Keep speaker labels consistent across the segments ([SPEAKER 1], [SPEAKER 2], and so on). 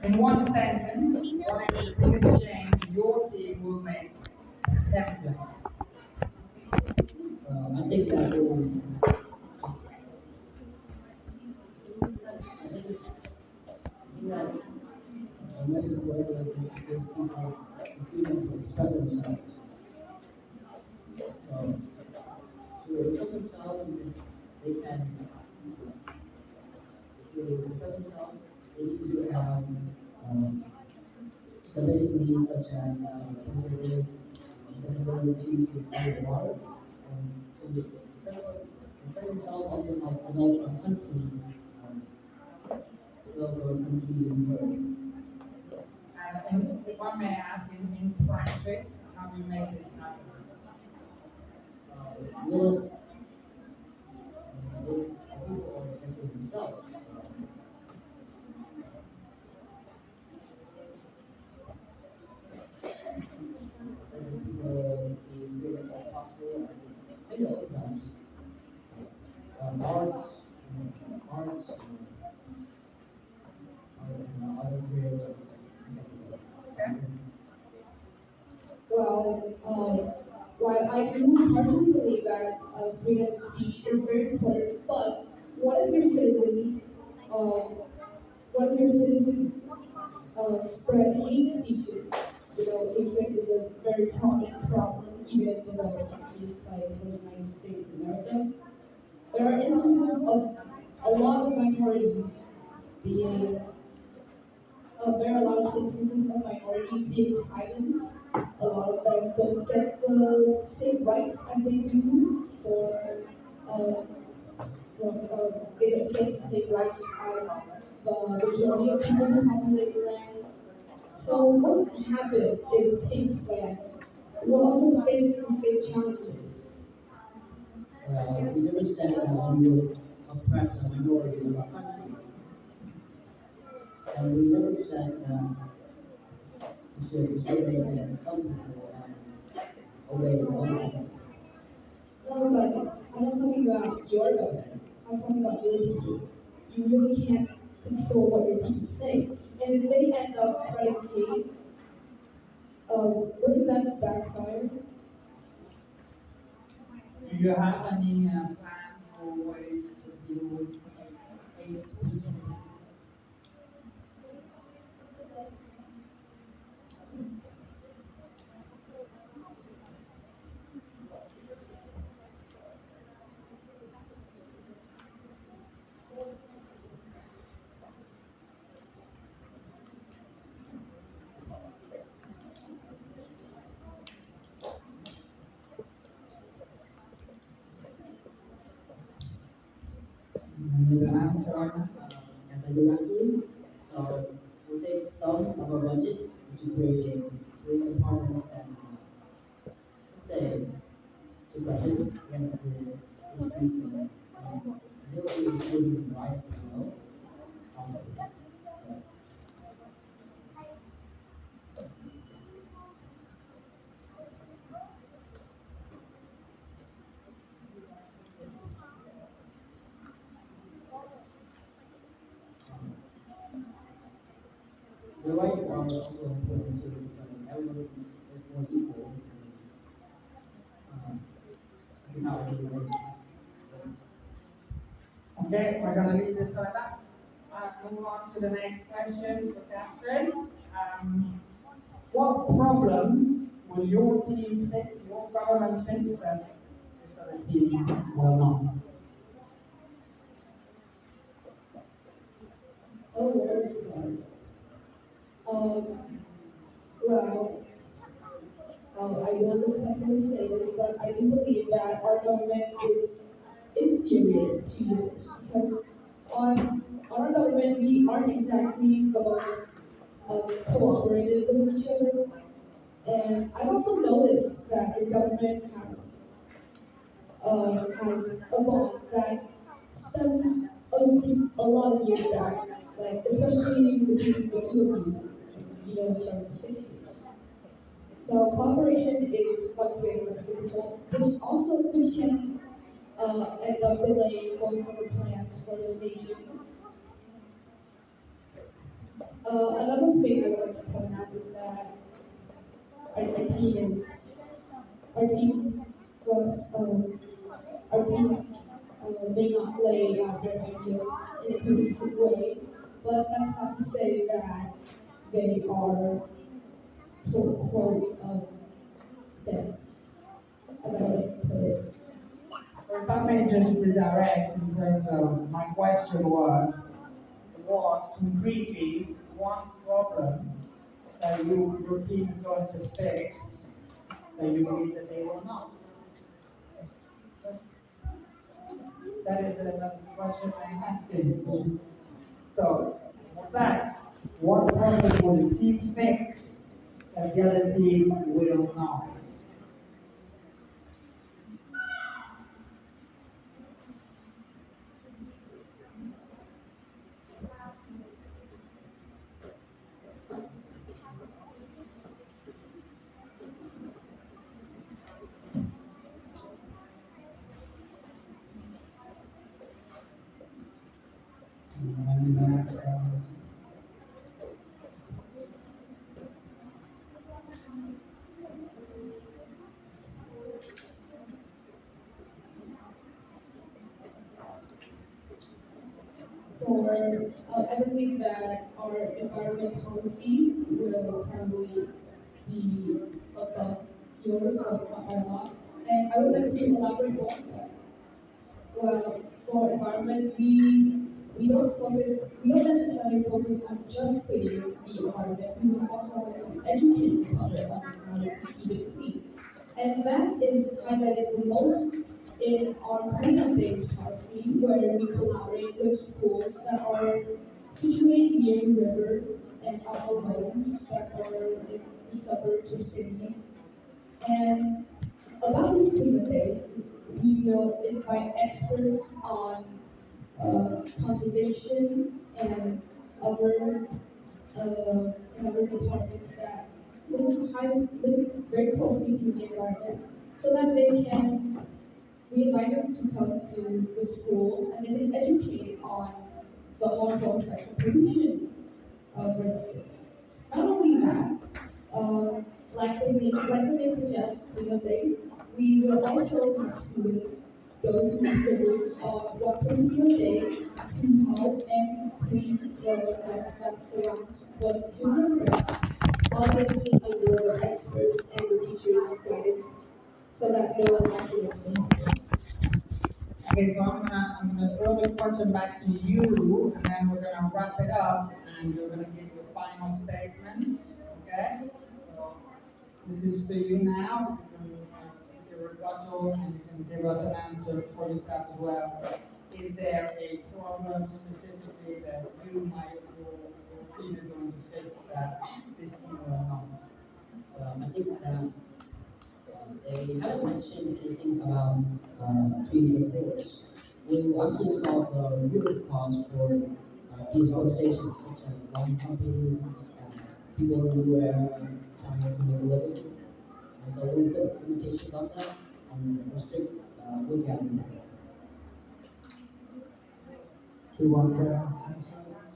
[SPEAKER 1] In one sentence, what is the biggest change your team will make? Template.
[SPEAKER 2] I think that will. I think that the most important is to give people the freedom to express themselves. So to express themselves, they can to express themselves. They need to have um, the basic needs such as accessibility to food and water, and to express themselves also help develop a country, um, develop our country even further.
[SPEAKER 1] And if I may ask, in practice, how do you make this happen?
[SPEAKER 2] Will it's the people are expressing themselves. So let the people be as big as possible. And I know sometimes arts, arts, other careers are
[SPEAKER 1] Okay.
[SPEAKER 3] While I do partially believe that freedom of speech is very important, but what if your citizens, um, what if your citizens spread hate speeches? You know, hatred is a very prominent problem even in developed countries like the United States of America. There are instances of a lot of minorities being there are a lot of instances of minorities being silenced. A lot of them don't get the same rights as they do uh, they don't get the same rights as the majority of people who populate the land. So what would happen if Thames land will also face the same challenges?
[SPEAKER 2] we never said that we would oppress a minority of our country, and we never said that we should discriminate against some people and away other people.
[SPEAKER 3] No, but I'm not talking about your government. I'm talking about your people. You really can't control what your people say. And if they end up spreading hate, wouldn't that backfire?
[SPEAKER 1] Do you have any plans or ways to deal with hate speech? You can answer on that.
[SPEAKER 2] As I do actually, so we'll take some of our budget to create a police department and let's say suppression against the hate speech and there will be including riots as well. But the rights are also important too because everyone is more equal. Um, I think how everyone works.
[SPEAKER 1] Okay, we're going to leave this like that. Move on to the next question for Catherine. What problem will your team fix, your government fix that this other team will not?
[SPEAKER 3] Oh, where to start? Um, well, I don't respectfully say this, but I do believe that our government is inferior to yours because our government we aren't exactly the most cooperative with each other. And I've also noticed that your government has a bond that stems a lot of years back, like especially between the two of you. You know each other for 6 years. So cooperation is one thing that's difficult, which can end up delaying most of the plans for this nation. Another one thing I would like to point out is that our team is our team well our team may not lay out their ideas in a cohesive way, but that's not to say that they are quote unquote dense, as I like to put it.
[SPEAKER 1] So if I may just redirect in terms of my question was, what concretely one problem that your team is going to fix that you believe that they will not? That's the question I'm asking. So, with that, what problem will the team fix that the other team will not?
[SPEAKER 3] I believe that our environment policies will probably be above yours, but not by a lot. And I would like to elaborate more on that. Well, for environment, we don't necessarily focus on just cleaning the environment. We would also like to educate the public on how to keep it clean. And that is highlighted the most in our cleanup days policy, where we collaborate with schools that are situated near the river and also homes that are in the suburbs or cities. And about these cleanup days, we will invite experts on conservation other and other departments that live very closely to the environment, so that they can we invite them to come to the schools and they can educate on the harmful effects of pollution, for instance. Not only that, like the name suggests, cleanup days, we will also have students go to the village on one particular day to help and clean the mess that surrounds the two rivers, obviously under experts and the teachers' guidance, so that no accidents may happen.
[SPEAKER 1] Okay, so I'm gonna throw the question back to you, and then we're gonna wrap it up, and you're gonna give your final statements. Okay? So this is for you now. You can give your rebuttal, and you can give us an answer for yourself as well. Is there a problem specifically that your team is going to fix that this team will not?
[SPEAKER 2] I think that they haven't mentioned anything about trees or forests. We will actually solve the root cause for deforestation, such as lime companies and people who are trying to make a living. So we'll put limitations on that and restrict wood gathering.
[SPEAKER 1] Do you want to answer this?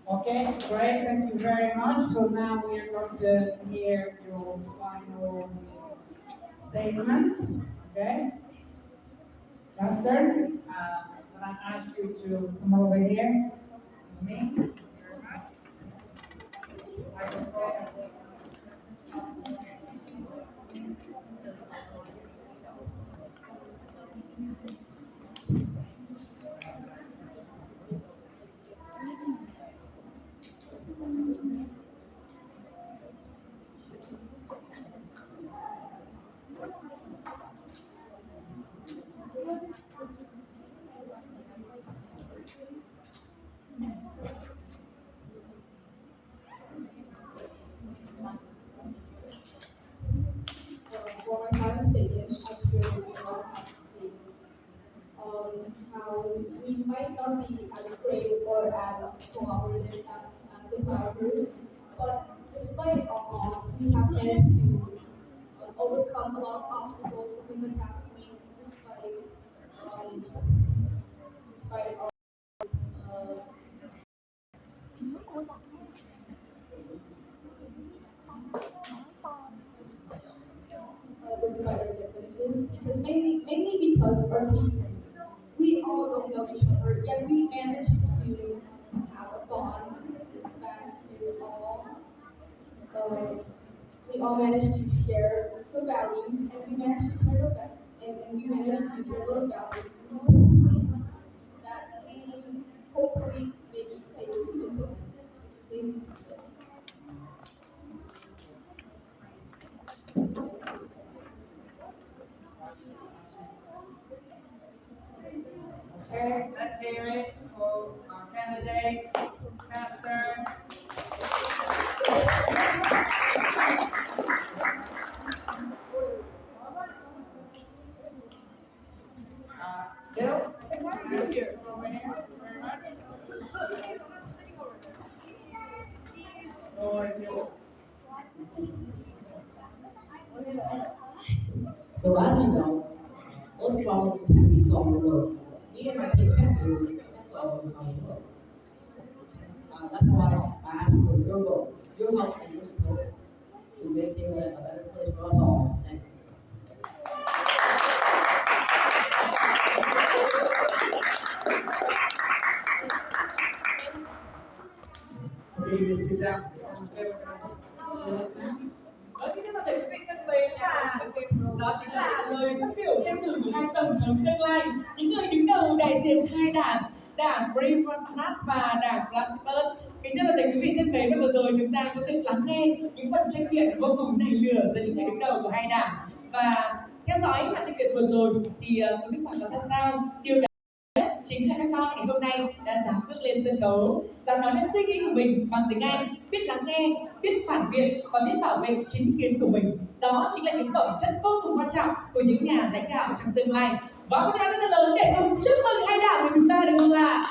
[SPEAKER 1] Okay, great, thank you very much. So now we are going to hear your final statements. Okay, Lester, can I ask you to come over here with me?
[SPEAKER 3] For my final statement, I feel we all have to see how we might not be as great or as cooperative as the founders, but despite all odds, we have managed to overcome a lot of obstacles within the despite our differences, because mainly because our team, we all don't know each other, yet we managed to have a bond that is all, uh, we all managed to share some values, and we managed to turn those and we managed to turn those values into policies that we hopefully maybe able to implement. Please.
[SPEAKER 1] Okay, let's hear it for our candidates. Pastor. Bill? Thank you. Over here. Very much. Lord, Bill.
[SPEAKER 2] So as you know, most problems can be solved alone. Me and my team can't solve them on our own. That's why I ask for your vote, your help and your support to make things a better place for us all. Thank you.
[SPEAKER 1] Okay, you sit down.
[SPEAKER 4] Vâng, nhưng mà thầy quý vị thân mến là đó chính là lời phát biểu tranh cử của hai tổng thống tương lai, những người đứng đầu đại diện cho hai đảng, đảng Free và đảng Blackburn. Kính thưa thầy quý vị thân mến, và vừa rồi chúng ta có được lắng nghe những phần tranh biện vô cùng nảy lửa giữa những người đứng đầu của hai đảng. Và theo dõi màn tranh biện vừa rồi thì số kết quả nó ra sao? Điều chính là các con ngày hôm nay đã dám bước lên sân khấu, dám nói lên suy nghĩ của mình bằng tiếng Anh, biết lắng nghe, biết phản biện và biết bảo vệ chính kiến của mình. Đó chính là những phẩm chất vô cùng quan trọng của những nhà lãnh đạo trong tương lai. Và một tràng rất là lớn để cùng chúc mừng hai đảng của chúng ta được không ạ?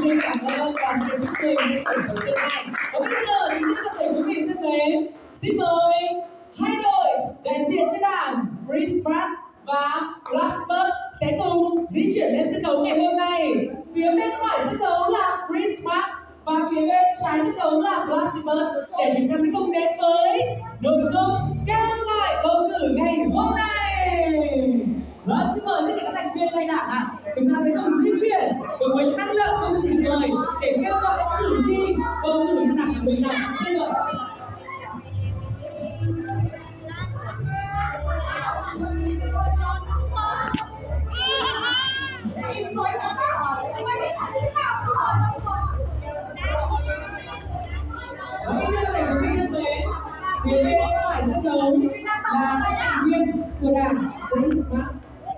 [SPEAKER 4] Xin cảm ơn toàn thể chúc mừng những tổng thống tương lai. Và bây giờ thì xin thưa quý vị thân mến, xin mời hai đội đại diện cho đảng Brisbane và Blackburn sẽ cùng di chuyển lên sân khấu ngày hôm nay. Phía bên phải sân khấu là Brisbane và phía bên trái sân khấu là Blackburn, để chúng ta sẽ cùng đến với nội dung kêu gọi bầu cử ngày hôm nay. Vâng, xin mời tất cả các thành viên hai đảng ạ. Chúng ta sẽ cùng di chuyển với năng lượng vô cùng tuyệt vời để kêu gọi các cử tri bầu cử cho đảng của mình nào. Xin mời. Phía bên phải sân khấu là các thành viên của đảng Brisbane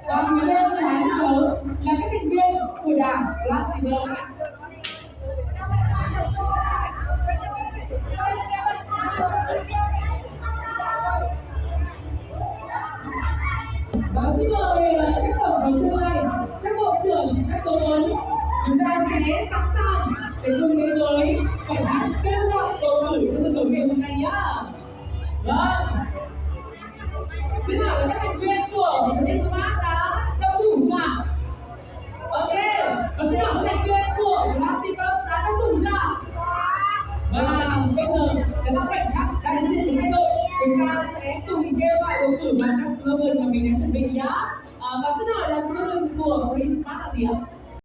[SPEAKER 4] và phía bên trái sân khấu là các thành viên của đảng Blackburn. Và xin mời các tổng thống tương lai, các bộ trưởng, các cố vấn, chúng ta sẽ sẵn sàng để cùng đến với khoảnh khắc kêu gọi bầu cử cho sân khấu ngày hôm nay nhé. Vâng. Xin hỏi là các thành viên của Brisbane đã đông đủ chưa ạ? Ok. Và xin hỏi các thành viên của Blackburn đã đông đủ chưa ạ? Và bây giờ là các khoảnh khắc đại diện của hai đội, chúng ta sẽ cùng kêu gọi bầu cử bằng các slogan mà mình đã chuẩn bị nhé. Và xin hỏi là slogan của Brisbane là gì ạ?